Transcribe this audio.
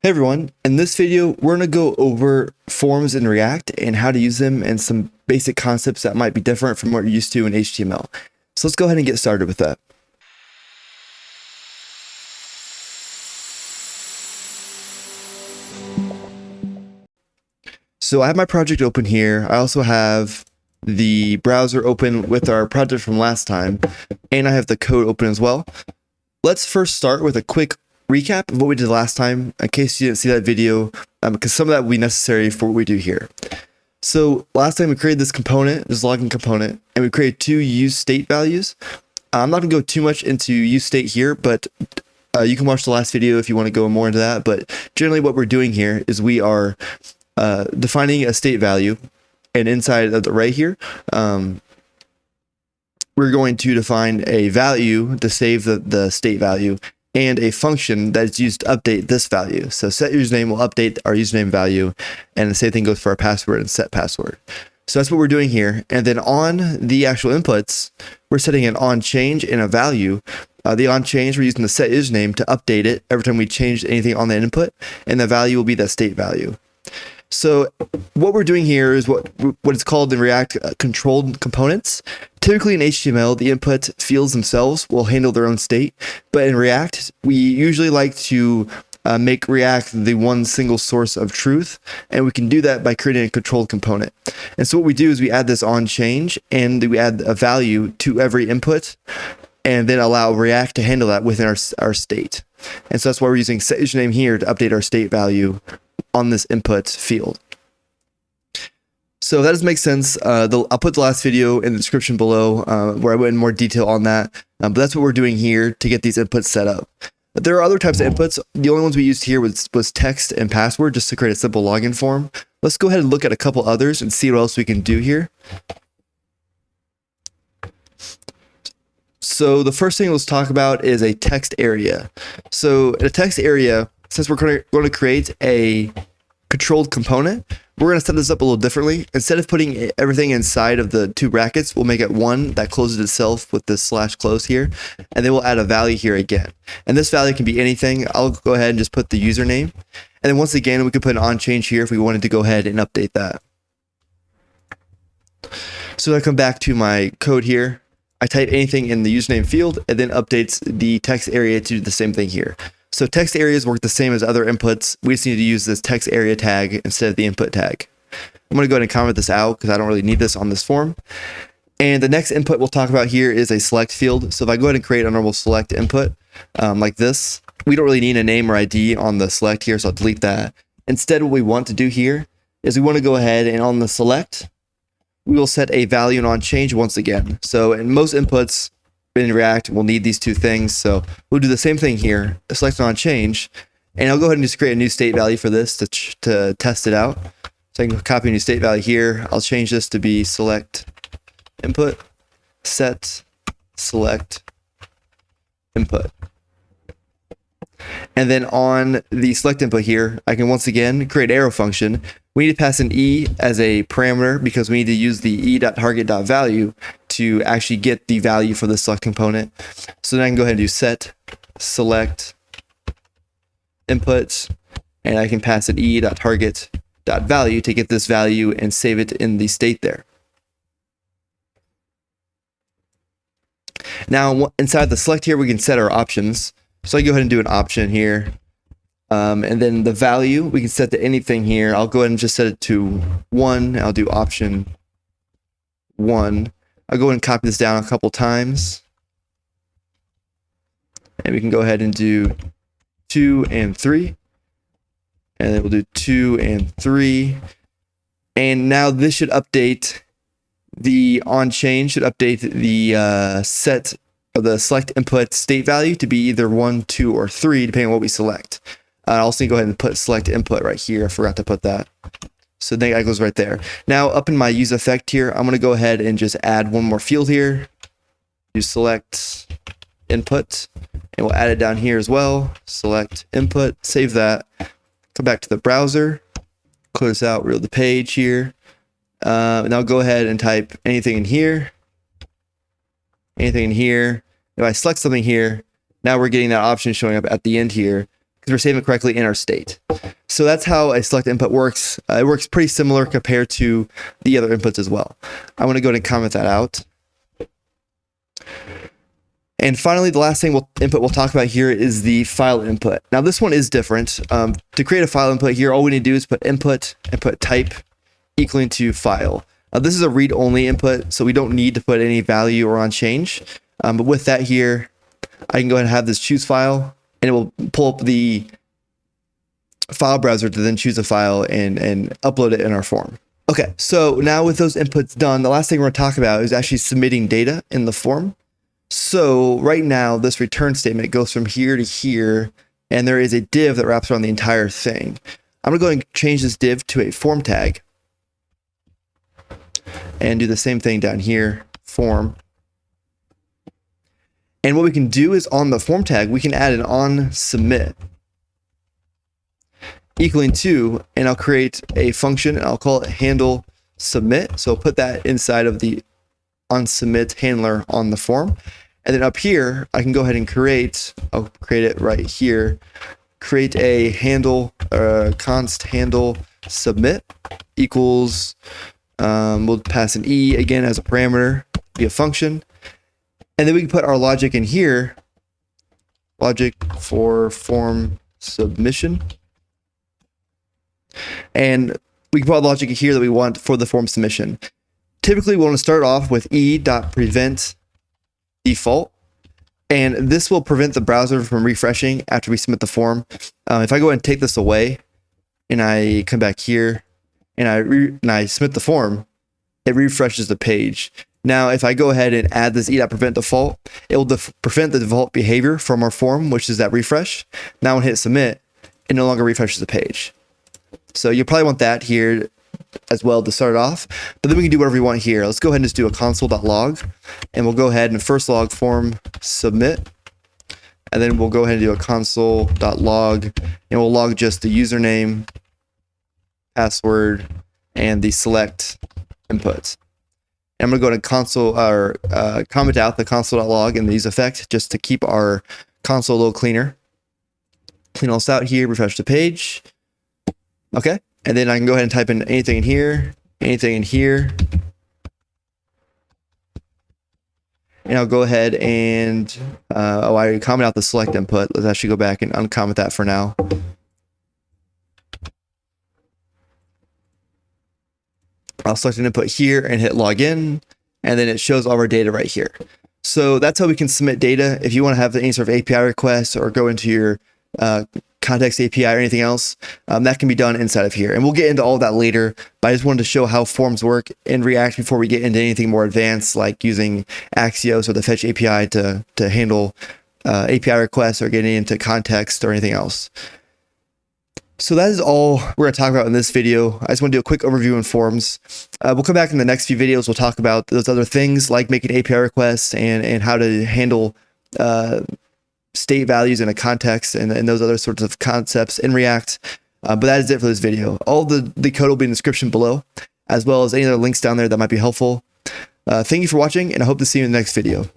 Hey everyone, in this video, we're going to go over forms in React and how to use them and some basic concepts that might be different from what you're used to in HTML. So let's go ahead and get started with that. So I have my project open here. I also have the browser open with our project from last time, and I have the code open as well. Let's first start with a quick recap of what we did last time, in case you didn't see that video, because some of that will be necessary for what we do here. So last time we created this component, this login component, and we created two useState values. I'm not going to go too much into useState here, but you can watch the last video if you want to go more into that. But generally what we're doing here is we are defining a state value, and inside of the array here, we're going to define a value to save the state value, and a function that is used to update this value. So set username will update our username value, and the same thing goes for our password and set password. So that's what we're doing here. And then on the actual inputs, we're setting an on change and a value. The on change, we're using the set username to update it every time we change anything on the input, and the value will be the state value. So what we're doing here is what is called in React controlled components. Typically in HTML, the input fields themselves will handle their own state, but in React, we usually like to make React the one single source of truth, and we can do that by creating a controlled component. And so what we do is we add this on change, and we add a value to every input, and then allow React to handle that within our state. And so that's why we're using set username here to update our state value on this input field. So that does make sense. I'll put the last video in the description below where I went in more detail on that. But that's what we're doing here to get these inputs set up. But there are other types of inputs. The only ones we used here was text and password, just to create a simple login form. Let's go ahead and look at a couple others and see what else we can do here. So the first thing let's talk about is a text area. So in a text area, since we're going to create a controlled component, we're going to set this up a little differently. Instead of putting everything inside of the two brackets, we'll make it one that closes itself with this /close here, and then we'll add a value here again. And this value can be anything. I'll go ahead and just put the username. And then once again, we could put an on change here if we wanted to go ahead and update that. So I come back to my code here. I type anything in the username field, and then updates the text area to do the same thing here. So text areas work the same as other inputs. We just need to use this text area tag instead of the input tag. I'm going to go ahead and comment this out because I don't really need this on this form. And the next input we'll talk about here is a select field. So if I go ahead and create a normal select input like this, we don't really need a name or ID on the select here, so I'll delete that. Instead, what we want to do here is we want to go ahead and on the select, we will set a value and on change once again. So in most inputs in React, we'll need these two things. So we'll do the same thing here, select on change, and I'll go ahead and just create a new state value for this to test it out. So I can copy a new state value here. I'll change this to be select input, set select input. And then on the select input here, I can once again create an arrow function. We need to pass an e as a parameter because we need to use the e.target.value to actually get the value for the select component. So then I can go ahead and do set select input, and I can pass an e.target.value to get this value and save it in the state there. Now inside the select here, we can set our options. So I go ahead and do an option here. And then the value, we can set to anything here. I'll go ahead and just set it to 1. I'll do option 1. I'll go ahead and copy this down a couple times. And we can go ahead and do 2 and 3. And then we'll do 2 and 3. And now this should update the on change, should update the set of the select input state value to be either 1, 2, or 3, depending on what we select. I also need to go ahead and put select input right here. I forgot to put that. So then that goes right there. Now up in my use effect here, I'm going to go ahead and just add one more field here. Do select input, and we'll add it down here as well. Select input, save that. Come back to the browser, close out, reload the page here. And I'll go ahead and type anything in here. Anything in here. If I select something here, now we're getting that option showing up at the end here. because we're saving it correctly in our state. So that's how a select input works. It works pretty similar compared to the other inputs as well. I want to go ahead and comment that out. And finally, the last input we'll talk about here is the file input. Now this one is different. To create a file input here, all we need to do is put input and put type equaling to file. This is a read-only input, so we don't need to put any value or on change. But with that here, I can go ahead and have this choose file, and it will pull up the file browser to then choose a file and upload it in our form. Okay, so now with those inputs done, the last thing we're going to talk about is actually submitting data in the form. So right now, this return statement goes from here to here, and there is a div that wraps around the entire thing. I'm going to go ahead and change this div to a form tag and do the same thing down here, form. And what we can do is on the form tag, we can add an on submit equaling to, and I'll create a function and I'll call it handle submit. So I'll put that inside of the on submit handler on the form. And then up here, I can go ahead and I'll create it right here, create a handle, const handle submit equals, we'll pass an E again as a parameter, be a function. And then we can put our logic in here, logic for form submission. And we can put logic here that we want for the form submission. Typically, we want to start off with e.prevent default, and this will prevent the browser from refreshing after we submit the form. If I go ahead and take this away, and I come back here, and I submit the form, it refreshes the page. Now, if I go ahead and add this e.prevent default, it will prevent the default behavior from our form, which is that refresh. Now, when I hit submit, it no longer refreshes the page. So you probably want that here as well to start off, but then we can do whatever we want here. Let's go ahead and just do a console.log, and we'll go ahead and first log form submit, and then we'll go ahead and do a console.log, and we'll log just the username, password, and the select inputs. And I'm going to go to console or comment out the console.log and the use effect just to keep our console a little cleaner. Clean all this out here, refresh the page. Okay, and then I can go ahead and type in anything in here, and I'll go ahead and, I already comment out the select input. Let's actually go back and uncomment that for now. I'll select an input here and hit login, and then it shows all our data right here. So that's how we can submit data. If you want to have any sort of API request or go into your context API or anything else, that can be done inside of here. And we'll get into all of that later, but I just wanted to show how forms work in React before we get into anything more advanced, like using Axios or the Fetch API to handle API requests or getting into context or anything else. So that is all we're going to talk about in this video. I just want to do a quick overview on forms. We'll come back in the next few videos. We'll talk about those other things like making API requests and how to handle state values in a context and those other sorts of concepts in React. But that is it for this video. All the code will be in the description below, as well as any other links down there that might be helpful. Thank you for watching, and I hope to see you in the next video.